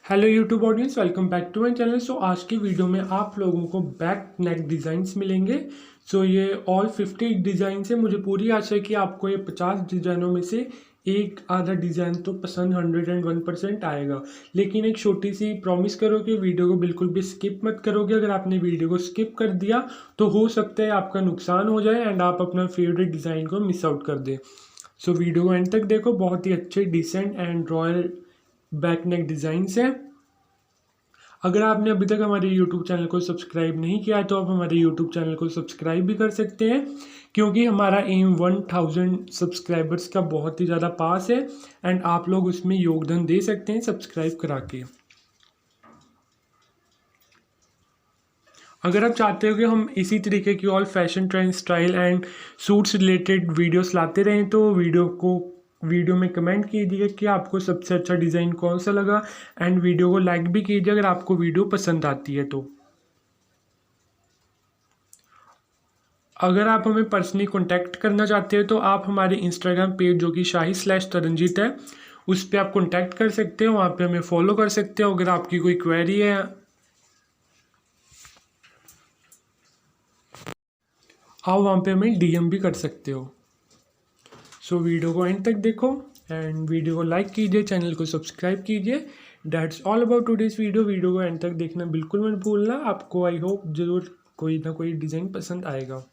Hello YouTube audience, welcome back to my channel. So आज की video में आप लोगों को बैक नेक डिज़ाइंस मिलेंगे। सो ये ऑल 50 डिज़ाइन है। मुझे पूरी आशा है कि आपको ये 50 डिज़ाइनों में से एक आधा डिज़ाइन तो पसंद 101% आएगा। लेकिन एक छोटी सी प्रॉमिस करो कि वीडियो को बिल्कुल भी स्किप मत करोगे। अगर आपने वीडियो को स्किप कर दिया तो हो सकता है आपका नुकसान हो जाए एंड आप अपना फेवरेट डिज़ाइन को मिस आउट कर दें। सो वीडियो को एंड तक देखो, बहुत ही अच्छे decent and royal back neck designs है। अगर आपने अभी तक हमारे YouTube चैनल को सब्सक्राइब नहीं किया है तो आप हमारे YouTube चैनल को सब्सक्राइब भी कर सकते हैं, क्योंकि हमारा एम 1000 सब्सक्राइबर्स का बहुत ही ज़्यादा पास है एंड आप लोग उसमें योगदान दे सकते हैं सब्सक्राइब करा के। अगर आप चाहते हो कि हम इसी तरीके की all fashion trend style and suits related videos लाते रहें तो वीडियो में कमेंट कीजिए कि आपको सबसे अच्छा डिज़ाइन कौन सा लगा एंड वीडियो को लाइक भी कीजिए अगर आपको वीडियो पसंद आती है तो। अगर आप हमें पर्सनली कांटेक्ट करना चाहते हैं तो आप हमारे इंस्टाग्राम पेज जो कि शाही/तरनजीत है उस पर आप कांटेक्ट कर सकते हो, वहाँ पे हमें फॉलो कर सकते हो। अगर आपकी कोई क्वेरी है आप वहाँ पे हमें डीएम भी कर सकते हो। सो वीडियो को एंड तक देखो एंड वीडियो को लाइक कीजिए, चैनल को सब्सक्राइब कीजिए। That's all about today's video को एंड तक देखना बिल्कुल मत भूलना। आपको आई होप ज़रूर कोई ना कोई डिज़ाइन पसंद आएगा।